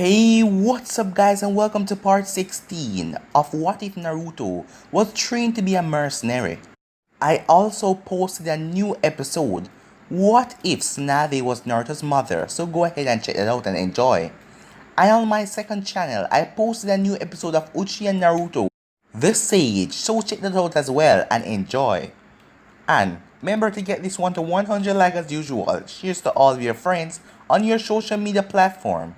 Hey, what's up guys, and welcome to part 16 of What If Naruto Was Trained to be a Mercenary. I also posted a new episode, What If Tsunade Was Naruto's mother, so go ahead and check that out and enjoy. And on my second channel, I posted a new episode of Uchiha Naruto, The Sage, so check that out as well and enjoy. And remember to get this one to 100 likes as usual, shares to all of your friends on your social media platform.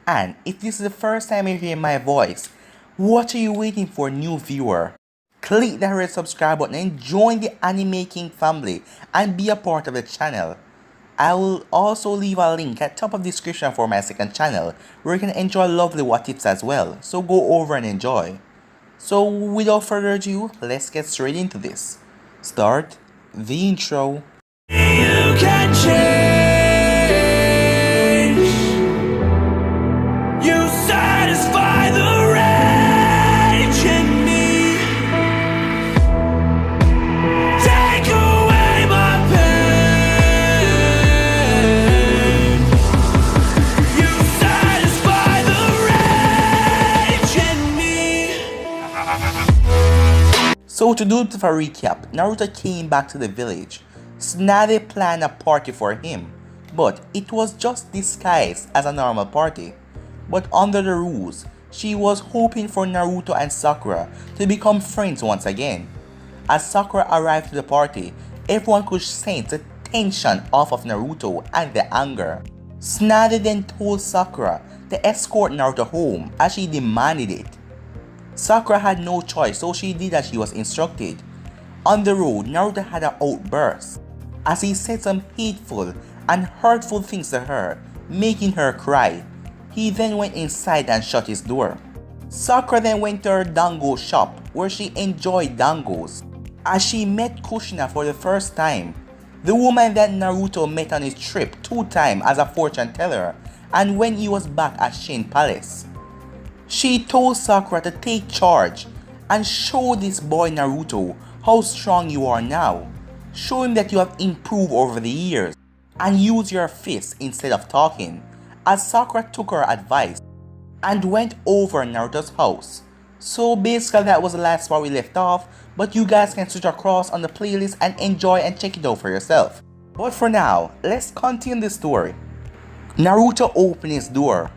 And if this is the first time you hear my voice, what are you waiting for, new viewer? Click that red subscribe button and join the Anime King family and be a part of the channel. I will also leave a link at top of the description for my second channel where you can enjoy lovely what ifs as well, so go over and enjoy. So without further ado, let's get straight into this. Start the intro. You can change. You satisfy the rage in me. Take away my pain. You satisfy the rage in me. So to do a bit of a recap, Naruto came back to the village. Tsunade planned a party for him, but it was just disguised as a normal party. But under the rules, she was hoping for Naruto and Sakura to become friends once again. As Sakura arrived to the party, everyone could sense the tension off of Naruto and the anger. Tsunade then told Sakura to escort Naruto home as she demanded it. Sakura had no choice, so she did as she was instructed. On the road, Naruto had an outburst as he said some hateful and hurtful things to her, making her cry. He then went inside and shut his door. Sakura then went to her dango shop where she enjoyed dangos. As she met Kushina for the first time, the woman that Naruto met on his trip 2 times as a fortune teller and when he was back at Shin Palace. She told Sakura to take charge and show this boy Naruto how strong you are now. Show him that you have improved over the years and use your fists instead of talking. As Sakura took her advice and went over Naruto's house. So basically that was the last part we left off, but you guys can switch across on the playlist and enjoy and check it out for yourself. But for now, let's continue the story. Naruto opened his door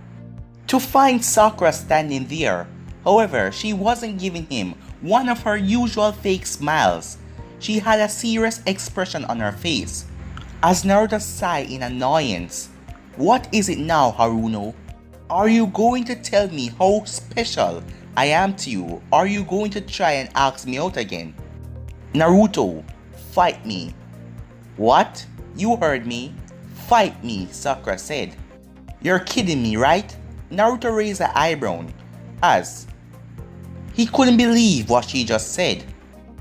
to find Sakura standing there. However, she wasn't giving him one of her usual fake smiles. She had a serious expression on her face. As Naruto sighed in annoyance, "What is it now, Haruno? Are you going to tell me how special I am to you? Are you going to try and ask me out again?" "Naruto, fight me." "What? You heard me. Fight me," Sakura said. "You're kidding me, right?" Naruto raised an eyebrow as he couldn't believe what she just said.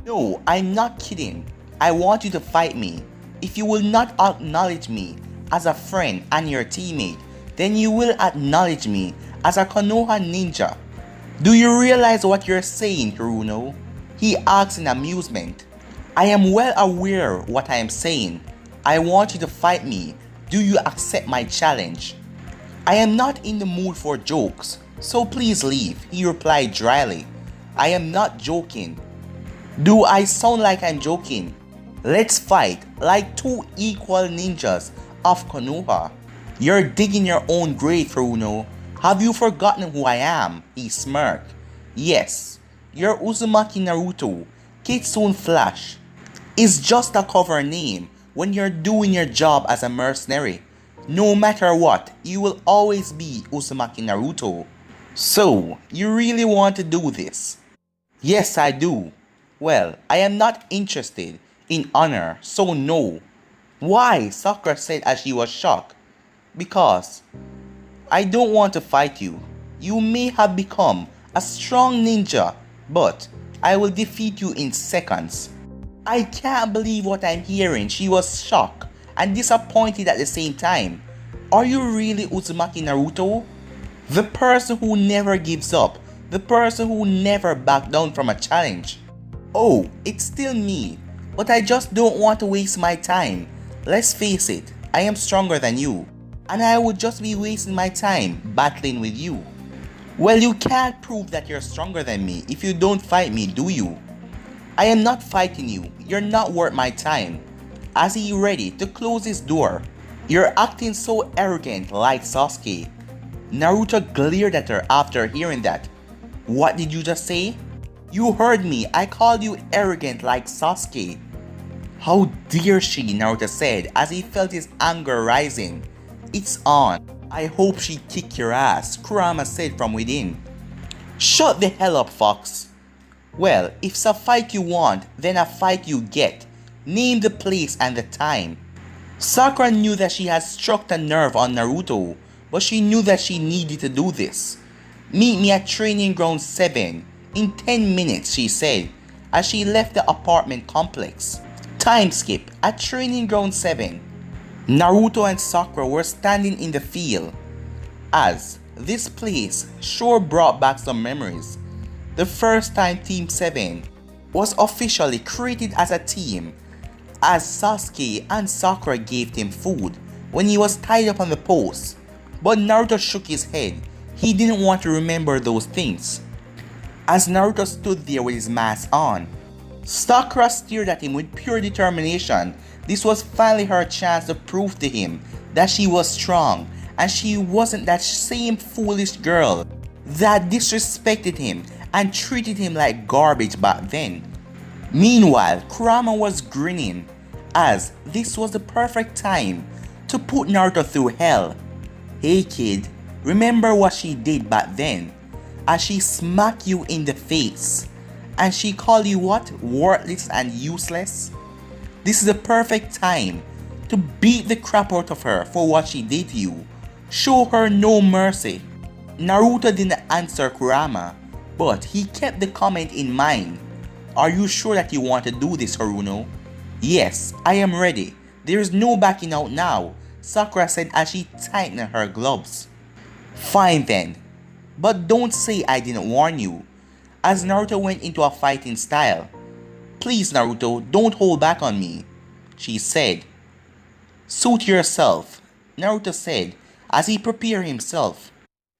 "No, I'm not kidding. I want you to fight me. If you will not acknowledge me as a friend and your teammate, then you will acknowledge me as a Konoha ninja. Do you realize what you're saying, Haruno?" he asked in amusement. "I am well aware what I am saying. I want you to fight me. Do you accept my challenge?" "I am not in the mood for jokes, so please leave," he replied dryly. "I am not joking. Do I sound like I'm joking? Let's fight like 2 equal ninjas of Konoha." "You're digging your own grave, Haruno. Have you forgotten who I am?" he smirked. "Yes, you're Uzumaki Naruto. Kitsune Flash is just a cover name when you're doing your job as a mercenary. No matter what, you will always be Uzumaki Naruto. So, you really want to do this?" "Yes, I do." "Well, I am not interested in honor, so no." "Why?" Sakura said as she was shocked. "Because I don't want to fight you. You may have become a strong ninja, but I will defeat you in seconds." "I can't believe what I'm hearing." She was shocked and disappointed at the same time. "Are you really Uzumaki Naruto? The person who never gives up, the person who never backed down from a challenge?" "Oh, it's still me, but I just don't want to waste my time. Let's face it, I am stronger than you." and I would just be wasting my time battling with you. Well, you can't prove that you're stronger than me if you don't fight me, do you? I am not fighting you. You're not worth my time. As he ready to close his door, you're acting so arrogant like Sasuke. Naruto glared at her after hearing that. What did you just say? You heard me. I called you arrogant like Sasuke. How dare she, Naruto said as he felt his anger rising. It's on. I hope she kick your ass, Kurama said from within. Shut the hell up, Fox. Well, if it's a fight you want, then a fight you get. Name the place and the time. Sakura knew that she had struck a nerve on Naruto, but she knew that she needed to do this. Meet me at Training Ground 7 in 10 minutes, she said, as she left the apartment complex. Time skip at Training Ground 7. Naruto and Sakura were standing in the field. As this place sure brought back some memories. The first time Team 7 was officially created as a team, as Sasuke and Sakura gave him food when he was tied up on the post. But Naruto shook his head. He didn't want to remember those things. As Naruto stood there with his mask on, Sakura stared at him with pure determination. This was finally her chance to prove to him that she was strong and she wasn't that same foolish girl that disrespected him and treated him like garbage back then. Meanwhile, Kurama was grinning as this was the perfect time to put Naruto through hell. Hey kid, remember what she did back then? As she smacked you in the face and she called you what? Worthless and useless? This is the perfect time to beat the crap out of her for what she did to you. Show her no mercy. Naruto didn't answer Kurama, but he kept the comment in mind. Are you sure that you want to do this, Haruno? Yes, I am ready. There is no backing out now, Sakura said as she tightened her gloves. Fine then, but don't say I didn't warn you. As Naruto went into a fighting style. Please Naruto, don't hold back on me, she said. Suit yourself, Naruto said as he prepared himself.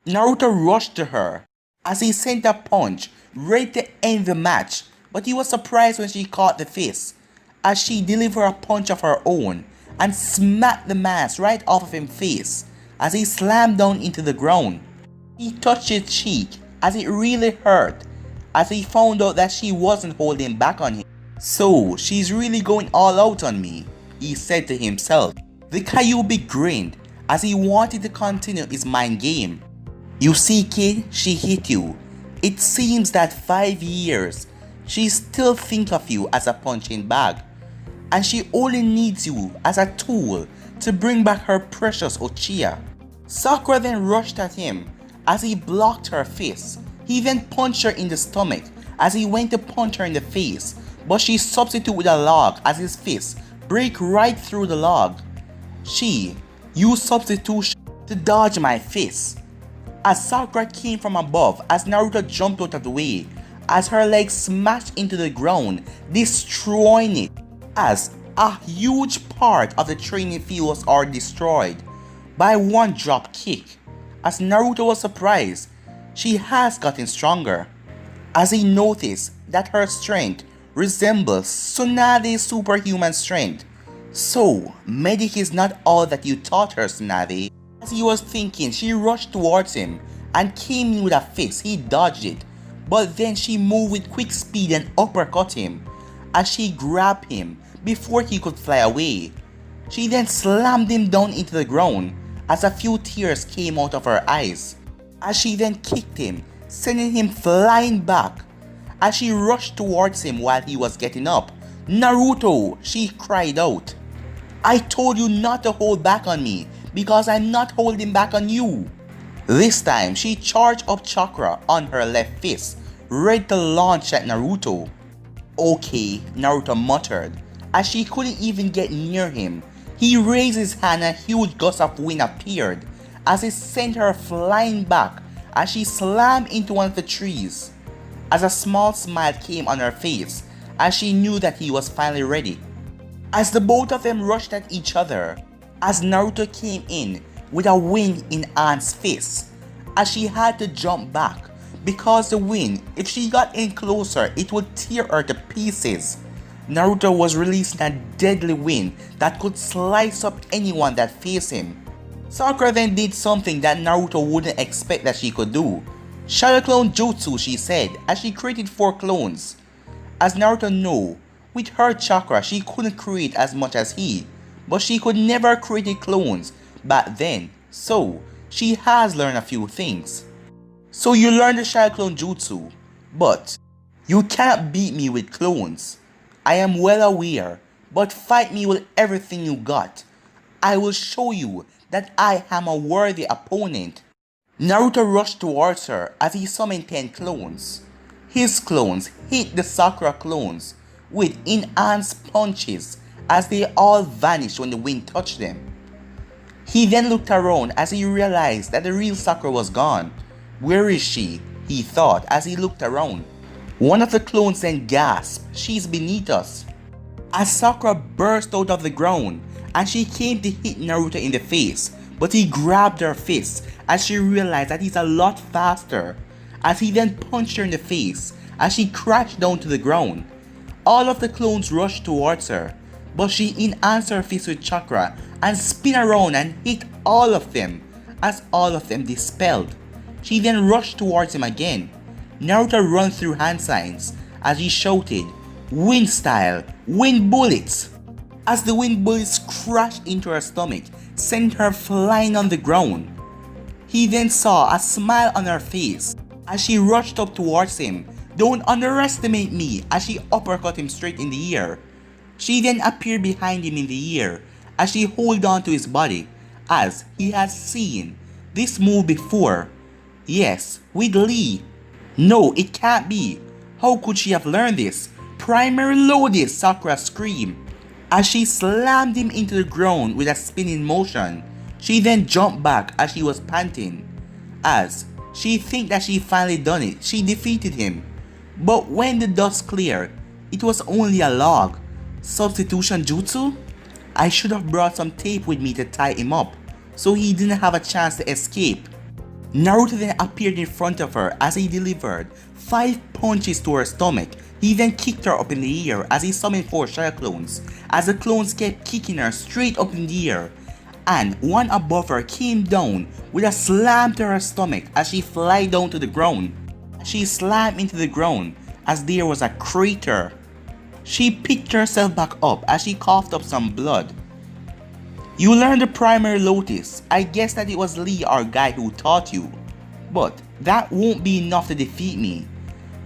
Naruto rushed to her as he sent a punch ready to end the match, but he was surprised when she caught the fist as she delivered a punch of her own and smacked the mask right off of his face as he slammed down into the ground. He touched his cheek as it really hurt as he found out that she wasn't holding back on him. So she's really going all out on me, he said to himself. The Kyuubi grinned as he wanted to continue his mind game. You see kid, she hit you. It seems that 5 years, she still thinks of you as a punching bag. And she only needs you as a tool to bring back her precious Uchiha. Sakura then rushed at him as he blocked her fist. He then punched her in the stomach as he went to punch her in the face, but she substituted with a log as his fist break right through the log. She used substitution to dodge my fist. As Sakura came from above as Naruto jumped out of the way, as her legs smashed into the ground, destroying it, as a huge part of the training field was already destroyed by one drop kick. As Naruto was surprised, she has gotten stronger, as he noticed that her strength resembles Tsunade's superhuman strength. So, medic is not all that you taught her, Tsunade. As he was thinking, she rushed towards him and came in with a fist. He dodged it, but then she moved with quick speed and uppercut him as she grabbed him before he could fly away. She then slammed him down into the ground as a few tears came out of her eyes. As she then kicked him, sending him flying back. As she rushed towards him while he was getting up. Naruto, she cried out. I told you not to hold back on me because I'm not holding back on you. This time, she charged up chakra on her left fist, ready to launch at Naruto. Okay, Naruto muttered, as she couldn't even get near him. He raised his hand and a huge gust of wind appeared, as it sent her flying back as she slammed into one of the trees. As a small smile came on her face, as she knew that he was finally ready. As the both of them rushed at each other, as Naruto came in, with a wind in Anne's fist, as she had to jump back because the wind, if she got in closer, it would tear her to pieces. Naruto was releasing a deadly wind that could slice up anyone that faced him. Sakura then did something that Naruto wouldn't expect that she could do. Shadow Clone Jutsu, she said, as she created 4 clones. As Naruto knew, with her chakra she couldn't create as much as he, but she could never create clones back then, so she has learned a few things. So you learn the Shadow Clone Jutsu, but you cannot beat me with clones. I am well aware, but fight me with everything you got. I will show you that I am a worthy opponent. Naruto rushed towards her as he summoned 10 clones. His clones hit the Sakura clones with enhanced punches as they all vanished when the wind touched them. He then looked around as he realized that the real Sakura was gone. Where is she? He thought as he looked around. One of the clones then gasped, "She's beneath us." As Sakura burst out of the ground and she came to hit Naruto in the face, but he grabbed her fist as she realized that he's a lot faster, as he then punched her in the face as she crashed down to the ground. All of the clones rushed towards her, but she enhanced her fist with chakra and spin around and hit all of them as all of them dispelled. She then rushed towards him again. Naruto ran through hand signs as he shouted, "Wind style, wind bullets!" As the wind bullets crashed into her stomach, sent her flying on the ground. He then saw a smile on her face as she rushed up towards him. "Don't underestimate me," as she uppercut him straight in the ear. She then appeared behind him in the ear as she held on to his body, as he had seen this move before. Yes, with Lee. No, it can't be. How could she have learned this? Primary loaded, Sakura screamed as she slammed him into the ground with a spinning motion. She then jumped back as she was panting, as she think that she finally done it. She defeated him. But when the dust cleared, it was only a log. Substitution jutsu? I should have brought some tape with me to tie him up, so he didn't have a chance to escape. Naruto then appeared in front of her as he delivered 5 punches to her stomach. He then kicked her up in the air as he summoned 4 Shadow Clones, as the clones kept kicking her straight up in the air, and one above her came down with a slam to her stomach as she fly down to the ground. She slammed into the ground as there was a crater. She picked herself back up as she coughed up some blood. You learned the primary lotus. I guess that it was Lee, our guy, who taught you. But that won't be enough to defeat me.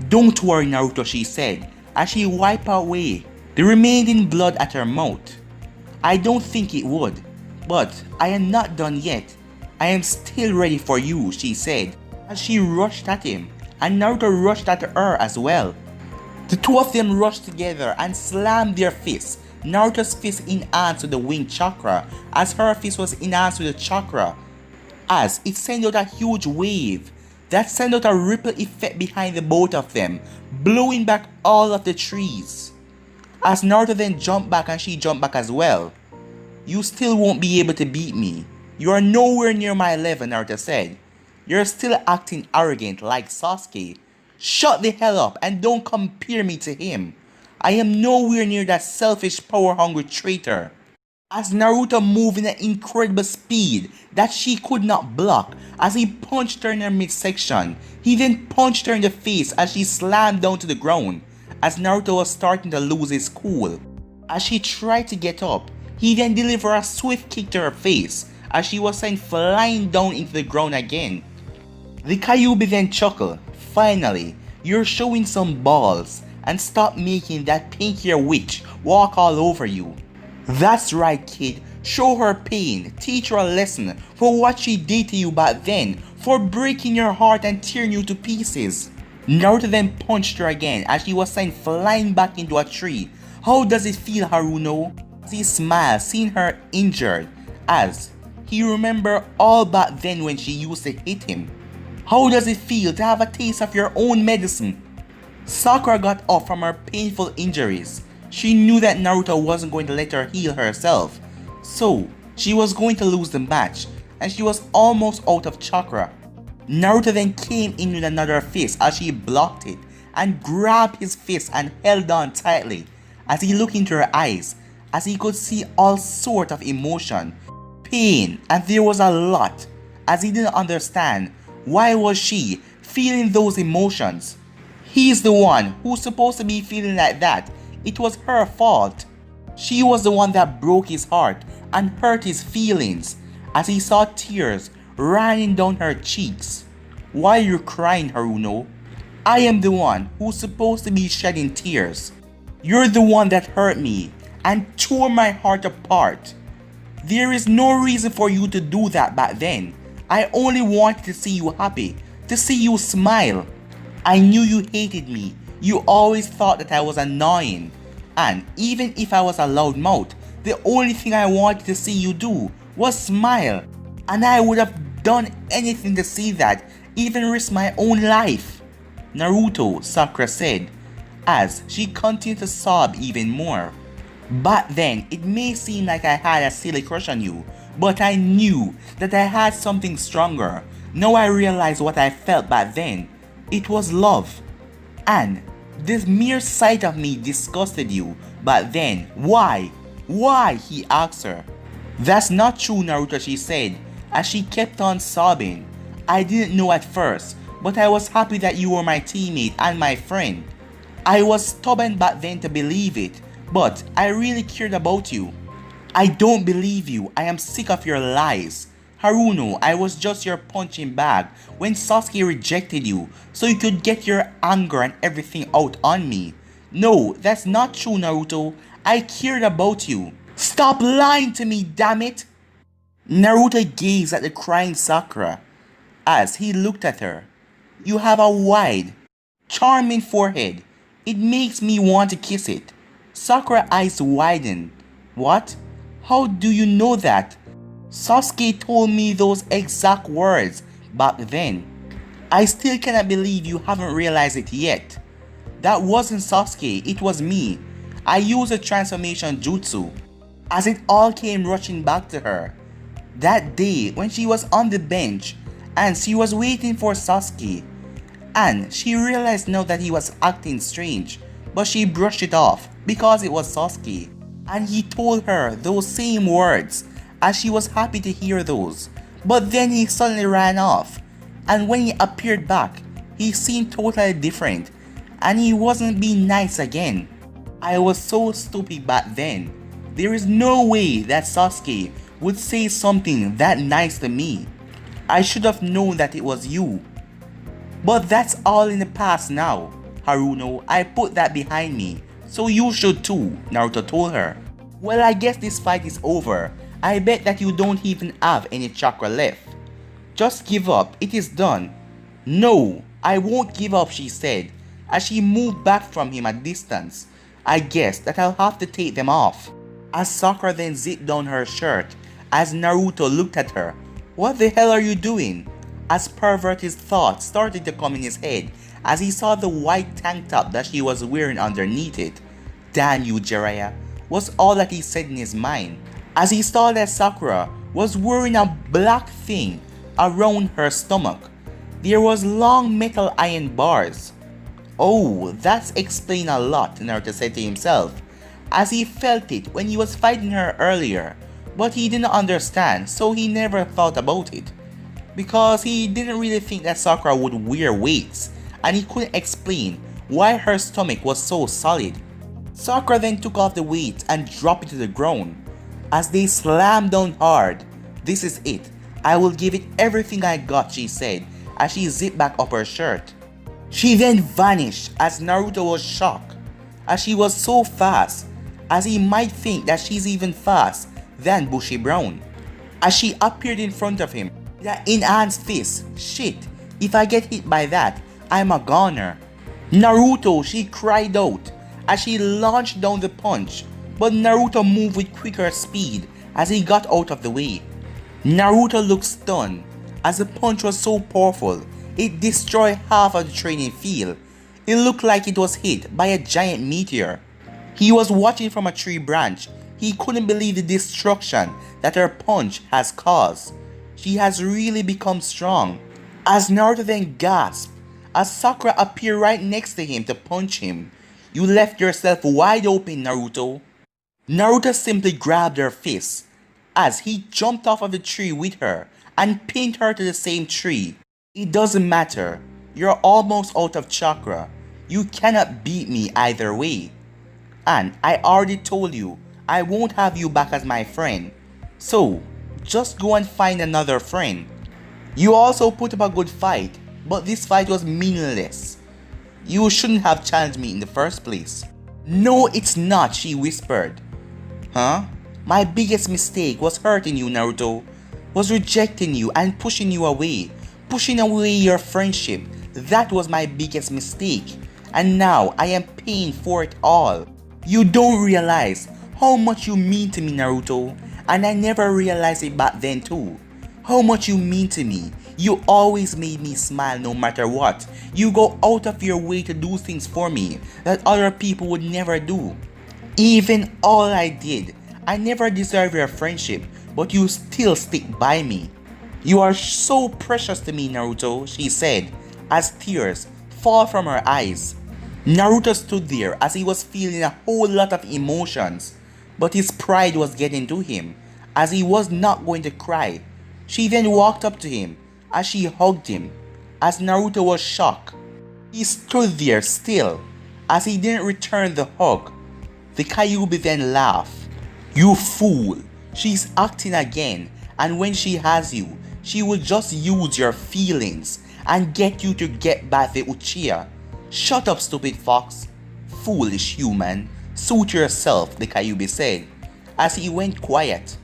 Don't worry, Naruto, she said as she wiped away the remaining blood at her mouth. I don't think it would, but I am not done yet. I am still ready for you, she said as she rushed at him, and Naruto rushed at her as well. The two of them rushed together and slammed their fists. Naruto's fist enhanced with the wing chakra as her fist was enhanced with the chakra, as it sent out a huge wave that sent out a ripple effect behind the both of them, blowing back all of the trees. As Naruto then jumped back and she jumped back as well. You still won't be able to beat me. You are nowhere near my level, Naruto said. You're still acting arrogant like Sasuke. Shut the hell up and don't compare me to him. I am nowhere near that selfish, power-hungry traitor. As Naruto moved in an incredible speed that she could not block as he punched her in her midsection. He then punched her in the face as she slammed down to the ground, as Naruto was starting to lose his cool. As she tried to get up, he then delivered a swift kick to her face as she was sent flying down into the ground again. The Kyuubi then chuckled. Finally, you're showing some balls, and stop making that pink hair witch walk all over you. That's right, kid. Show her pain. Teach her a lesson for what she did to you back then, for breaking your heart and tearing you to pieces. Naruto then punched her again as she was sent flying back into a tree. How does it feel, Haruno? As he smiled, seeing her injured, as he remembered all back then when she used to hit him. How does it feel to have a taste of your own medicine? Sakura got up from her painful injuries. She knew that Naruto wasn't going to let her heal herself, so she was going to lose the match, and she was almost out of chakra. Naruto then came in with another fist as she blocked it and grabbed his fist and held on tightly as he looked into her eyes, as he could see all sorts of emotion, pain, and there was a lot, as he didn't understand why was she feeling those emotions. He's the one who's supposed to be feeling like that. It was her fault. She was the one that broke his heart and hurt his feelings, as he saw tears running down her cheeks. Why are you crying, Haruno? I am the one who's supposed to be shedding tears. You're the one that hurt me and tore my heart apart. There is no reason for you to do that back then. I only wanted to see you happy, to see you smile. I knew you hated me. You always thought that I was annoying. And even if I was a loudmouth, the only thing I wanted to see you do was smile. And I would have done anything to see that, even risk my own life. Naruto, Sakura said, as she continued to sob even more. Back then, it may seem like I had a silly crush on you, but I knew that I had something stronger. Now I realize what I felt back then. It was love. And this mere sight of me disgusted you. But then, why? Why? He asked her. That's not true, Naruto, she said, as she kept on sobbing. I didn't know at first, but I was happy that you were my teammate and my friend. I was stubborn back then to believe it, but I really cared about you. I don't believe you. I am sick of your lies. Haruno, I was just your punching bag when Sasuke rejected you so you could get your anger and everything out on me. No, that's not true, Naruto. I cared about you. Stop lying to me, damn it! Naruto gazed at the crying Sakura as he looked at her. You have a wide, charming forehead. It makes me want to kiss it. Sakura's eyes widened. What? How do you know that? Sasuke told me those exact words back then. I still cannot believe you haven't realized it yet. That wasn't Sasuke, it was me. I used a transformation jutsu. As it all came rushing back to her. That day when she was on the bench and she was waiting for Sasuke. And she realized now that he was acting strange, but she brushed it off because it was Sasuke. And he told her those same words, as she was happy to hear those. But then he suddenly ran off, and when he appeared back, he seemed totally different, and he wasn't being nice again. I was so stupid back then. There is no way that Sasuke would say something that nice to me. I should have known that it was you. But that's all in the past now. Haruno, I put that behind me, so you should too, Naruto told her. Well, I guess this fight is over. I bet that you don't even have any chakra left. Just give up, it is done. No, I won't give up, she said, as she moved back from him a distance. I guess that I'll have to take them off. As Sakura then zipped down her shirt, as Naruto looked at her. What the hell are you doing? As perverted thoughts started to come in his head, as he saw the white tank top that she was wearing underneath it. Damn you, Jiraiya, was all that he said in his mind, as he saw that Sakura was wearing a black thing around her stomach. There was long metal iron bars. Oh, that's explained a lot, Naruto said to himself, as he felt it when he was fighting her earlier, but he didn't understand, so he never thought about it. Because he didn't really think that Sakura would wear weights, and he couldn't explain why her stomach was so solid. Sakura then took off the weight and dropped it to the ground. As they slammed down hard. This is it. I will give it everything I got, she said, as she zipped back up her shirt. She then vanished as Naruto was shocked, as she was so fast, as he might think that she's even fast than Bushy Brown. As she appeared in front of him, that enhanced fist. Shit, if I get hit by that, I'm a goner. Naruto, she cried out as she launched down the punch, but Naruto moved with quicker speed as he got out of the way. Naruto looked stunned as the punch was so powerful it destroyed half of the training field. It looked like it was hit by a giant meteor. He was watching from a tree branch. He couldn't believe the destruction that her punch has caused. She has really become strong. As Naruto then gasped, as Sakura appeared right next to him to punch him. You left yourself wide open, Naruto. Naruto simply grabbed her fist as he jumped off of the tree with her and pinned her to the same tree. It doesn't matter. You're almost out of chakra. You cannot beat me either way. And I already told you, I won't have you back as my friend. So, just go and find another friend. You also put up a good fight, but this fight was meaningless. You shouldn't have challenged me in the first place. No, it's not, she whispered. Huh? My biggest mistake was hurting you, Naruto. Was rejecting you and pushing you away. Pushing away your friendship. That was my biggest mistake. And now I am paying for it all. You don't realize how much you mean to me, Naruto. And I never realized it back then too. How much you mean to me. You always made me smile no matter what. You go out of your way to do things for me that other people would never do. Even all I did, I never deserved your friendship, but you still stick by me. You are so precious to me, Naruto, she said, as tears fall from her eyes. Naruto stood there as he was feeling a whole lot of emotions, but his pride was getting to him, as he was not going to cry. She then walked up to him as she hugged him, as Naruto was shocked. He stood there still, as he didn't return the hug. The Kyuubi then laughed. You fool, she's acting again, and when she has you, she will just use your feelings and get you to get back the Uchiha. Shut up, stupid fox. Foolish human, suit yourself, the Kyuubi said, as he went quiet.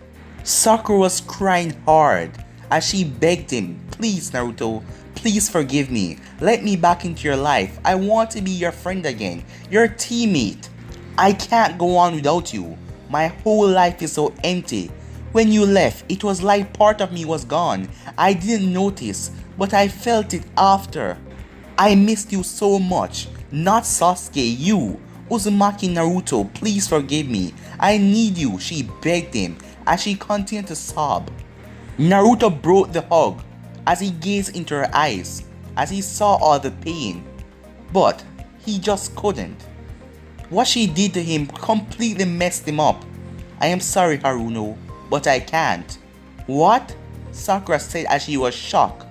Sakura was crying hard as she begged him, please Naruto, please forgive me, let me back into your life, I want to be your friend again, your teammate. I can't go on without you, my whole life is so empty. When you left, it was like part of me was gone, I didn't notice, but I felt it after. I missed you so much, not Sasuke, you. Uzumaki Naruto, please forgive me, I need you, she begged him as she continued to sob. Naruto broke the hug as he gazed into her eyes as he saw all the pain, but he just couldn't. What she did to him completely messed him up. I am sorry, Haruno, but I can't. What? Sakura said as she was shocked.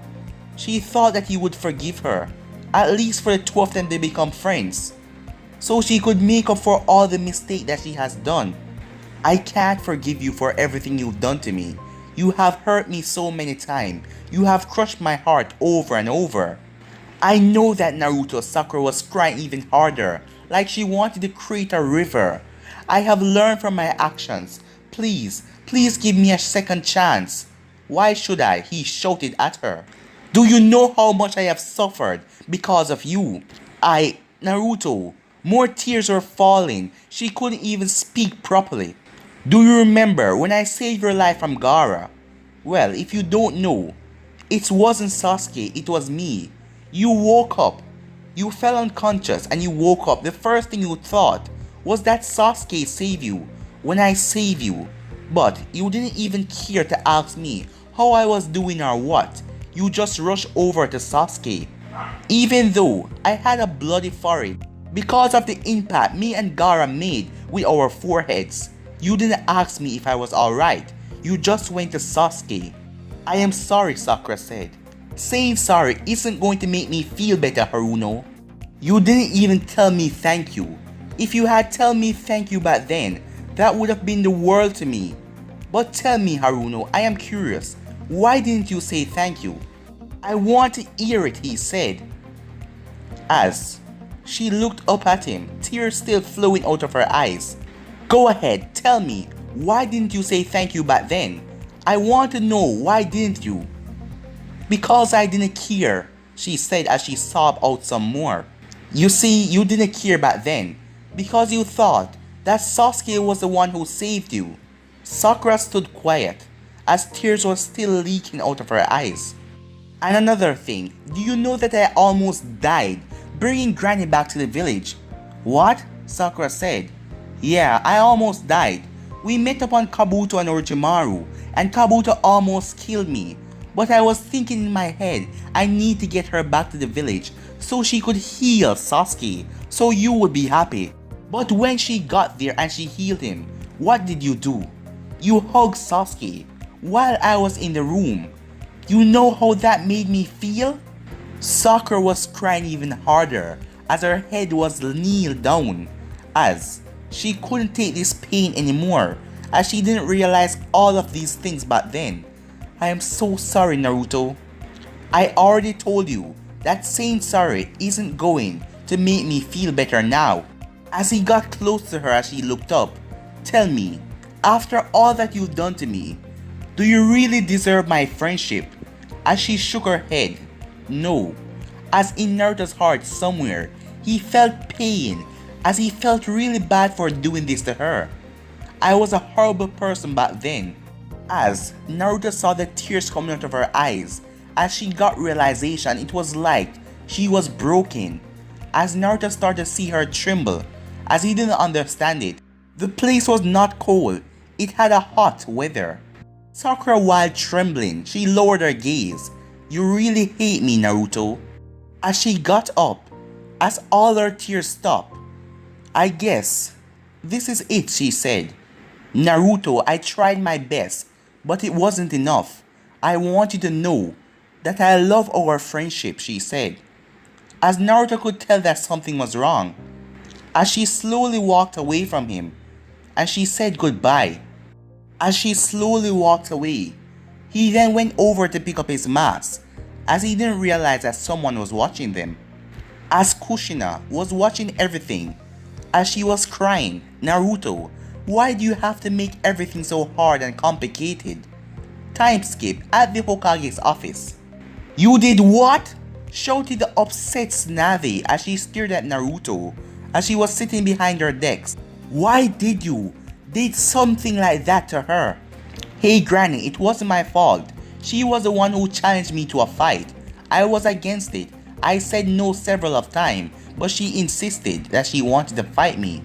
She thought that he would forgive her, at least for the two of them to become friends, so she could make up for all the mistake that she has done. I can't forgive you for everything you've done to me. You have hurt me so many times. You have crushed my heart over and over. I know that Naruto. Sakura was crying even harder, like she wanted to create a river. I have learned from my actions. Please, please give me a second chance. Why should I? He shouted at her. Do you know how much I have suffered because of you? Naruto. More tears were falling. She couldn't even speak properly. Do you remember when I saved your life from Gaara? Well, if you don't know, it wasn't Sasuke, it was me. You woke up. You fell unconscious and you woke up. The first thing you thought was that Sasuke saved you when I saved you. But you didn't even care to ask me how I was doing or what. You just rushed over to Sasuke. Even though I had a bloody forehead because of the impact me and Gaara made with our foreheads. You didn't ask me if I was alright. You just went to Sasuke. I am sorry, Sakura said. Saying sorry isn't going to make me feel better, Haruno. You didn't even tell me thank you. If you had told me thank you back then, that would have been the world to me. But tell me, Haruno, I am curious. Why didn't you say thank you? I want to hear it, he said. As she looked up at him, tears still flowing out of her eyes. Go ahead, tell me, why didn't you say thank you back then? I want to know, why didn't you? Because I didn't care, she said as she sobbed out some more. You see, you didn't care back then, because you thought that Sasuke was the one who saved you. Sakura stood quiet, as tears were still leaking out of her eyes. And another thing, do you know that I almost died bringing Granny back to the village? What? Sakura said. Yeah, I almost died. We met up on Kabuto and Orochimaru, and Kabuto almost killed me. But I was thinking in my head, I need to get her back to the village so she could heal Sasuke, so you would be happy. But when she got there and she healed him, what did you do? You hugged Sasuke while I was in the room. You know how that made me feel? Sakura was crying even harder as her head was kneeled down, as she couldn't take this pain anymore, as she didn't realize all of these things back then. I am so sorry, Naruto. I already told you that saying sorry isn't going to make me feel better now. As he got close to her as she looked up, tell me, after all that you've done to me, do you really deserve my friendship? As she shook her head, no. As in Naruto's heart somewhere, he felt pain as he felt really bad for doing this to her. I was a horrible person back then. As Naruto saw the tears coming out of her eyes, as she got realization, it was like she was broken. As Naruto started to see her tremble, as he didn't understand it. The place was not cold, it had a hot weather. Sakura, while trembling, she lowered her gaze. You really hate me, Naruto. As she got up, as all her tears stopped. I guess this is it, she said. Naruto, I tried my best, but it wasn't enough. I want you to know that I love our friendship, she said. As Naruto could tell that something was wrong. As she slowly walked away from him, and she said goodbye. As she slowly walked away, he then went over to pick up his mask, as he didn't realize that someone was watching them. As Kushina was watching everything, as she was crying, Naruto, why do you have to make everything so hard and complicated? Time skip at the Hokage's office. You did what? Shouted the upset Tsunade as she stared at Naruto as she was sitting behind her desk. Why did you did something like that to her? Hey Granny, it wasn't my fault. She was the one who challenged me to a fight. I was against it. I said no several of times, but she insisted that she wanted to fight me.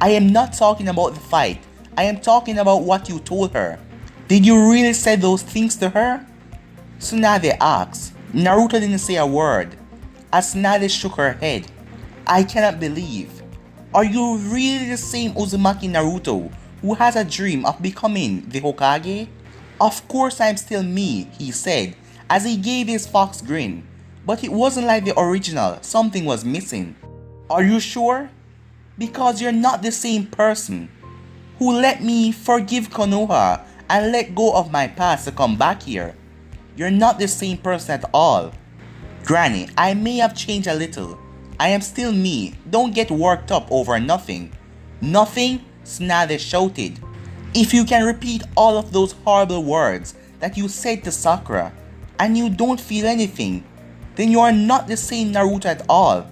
I am not talking about the fight. I am talking about what you told her. Did you really say those things to her? Tsunade asked. Naruto didn't say a word. As Tsunade shook her head. I cannot believe. Are you really the same Uzumaki Naruto who has a dream of becoming the Hokage? Of course I'm still me, he said as he gave his fox grin. But it wasn't like the original, something was missing. Are you sure? Because you're not the same person who let me forgive Konoha and let go of my past to come back here. You're not the same person at all. Granny, I may have changed a little. I am still me. Don't get worked up over nothing. Nothing? Tsunade shouted. If you can repeat all of those horrible words that you said to Sakura and you don't feel anything, then you are not the same Naruto at all.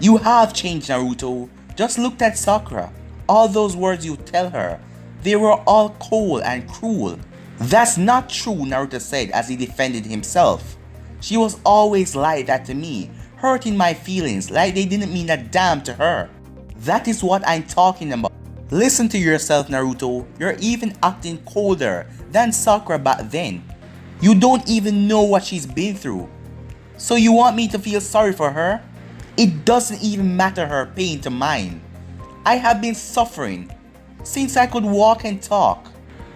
You have changed, Naruto. Just look at Sakura. All those words you tell her, they were all cold and cruel. That's not true, Naruto said as he defended himself. She was always like that to me, hurting my feelings like they didn't mean a damn to her. That is what I'm talking about. Listen to yourself, Naruto. You're even acting colder than Sakura back then. You don't even know what she's been through. So you want me to feel sorry for her? It doesn't even matter her pain to mine. I have been suffering since I could walk and talk.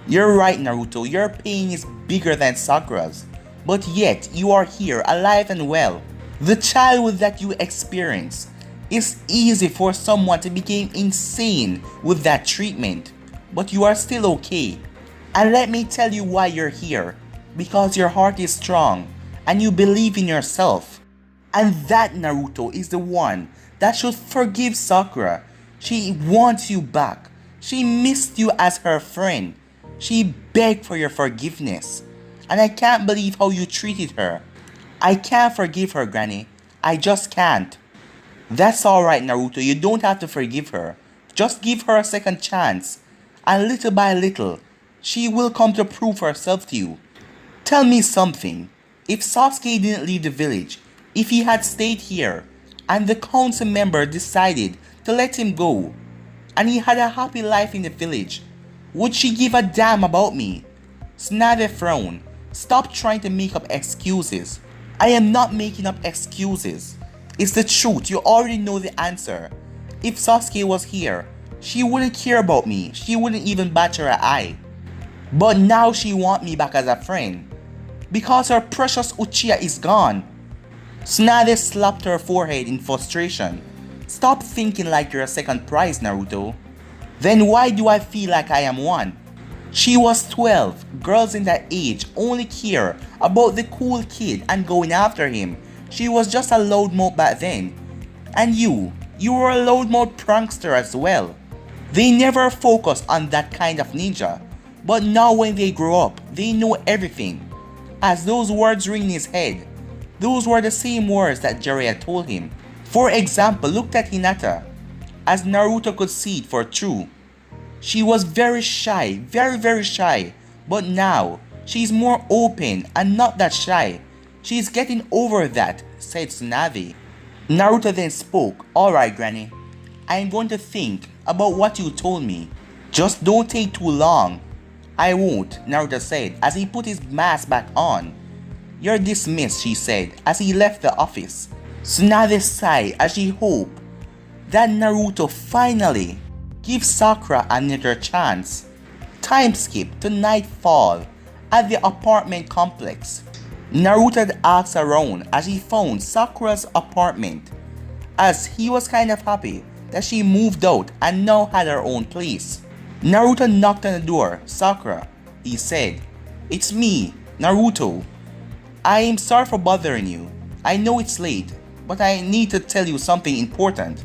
You're right, Naruto, your pain is bigger than Sakura's. But yet, you are here, alive and well. The childhood that you experienced, it's easy for someone to become insane with that treatment. But you are still okay. And let me tell you why you're here. Because your heart is strong and you believe in yourself. And that Naruto is the one that should forgive Sakura. She wants you back. She missed you as her friend. She begged for your forgiveness. And I can't believe how you treated her. I can't forgive her, Granny. I just can't. That's alright, Naruto. You don't have to forgive her. Just give her a second chance. And little by little, she will come to prove herself to you. Tell me something. If Sasuke didn't leave the village, if he had stayed here, and the council member decided to let him go, and he had a happy life in the village, would she give a damn about me? Tsunade frowned. Stop trying to make up excuses. I am not making up excuses. It's the truth. You already know the answer. If Sasuke was here, she wouldn't care about me. She wouldn't even bat her eye. But now she wants me back as a friend. Because her precious Uchiha is gone. Tsunade slapped her forehead in frustration. Stop thinking like you're a second prize, Naruto. Then why do I feel like I am one? She was 12. Girls in that age only care about the cool kid and going after him. She was just a loudmouth back then. And you were a loudmouth prankster as well. They never focus on that kind of ninja. But now when they grow up, they know everything. As those words ring in his head, those were the same words that Jiraiya told him. For example, look at Hinata. As Naruto could see it for true. She was very shy, very shy. But now, she's more open and not that shy. She's getting over that, said Tsunade. Naruto then spoke. Alright, Granny. I am going to think about what you told me. Just don't take too long. I won't, Naruto said as he put his mask back on. You're dismissed, she said as he left the office. Tsunade sighed as she hoped that Naruto finally gives Sakura another chance. Time skip to nightfall at the apartment complex. Naruto had asked around as he found Sakura's apartment, as he was kind of happy that she moved out and now had her own place. Naruto knocked on the door. Sakura, he said. It's me, Naruto. I am sorry for bothering you. I know it's late, but I need to tell you something important.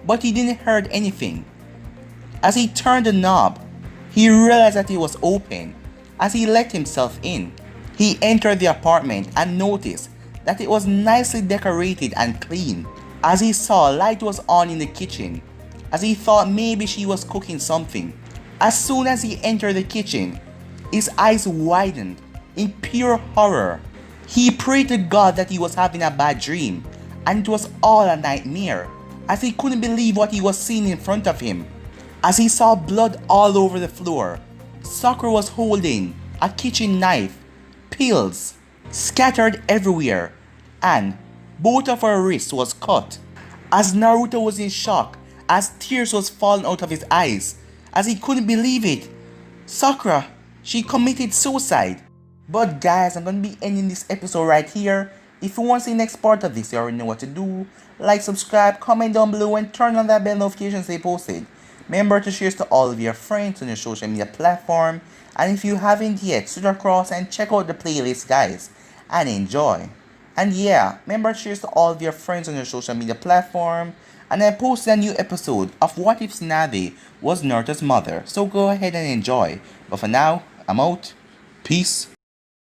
But he didn't hear anything. As he turned the knob, he realized that it was open. As he let himself in, he entered the apartment and noticed that it was nicely decorated and clean. As he saw, light was on in the kitchen, as he thought maybe she was cooking something. As soon as he entered the kitchen, his eyes widened in pure horror. He prayed to God that he was having a bad dream and it was all a nightmare, as he couldn't believe what he was seeing in front of him. As he saw blood all over the floor, Sakura was holding a kitchen knife, pills scattered everywhere, and both of her wrists was cut. As Naruto was in shock, as tears was falling out of his eyes, as he couldn't believe it. Sakura, she committed suicide. But guys, I'm gonna be ending this episode right here. If you want to see the next part of this, you already know what to do. Like, subscribe, comment down below, and turn on that bell notification so they posted. Remember to share to all of your friends on your social media platform. And if you haven't yet, switch across and check out the playlist, guys, and enjoy. And yeah, remember to share to all of your friends on your social media platform. And I posted a new episode of What If Tsunade Was Naruto's Mother. So go ahead and enjoy. But for now, I'm out. Peace.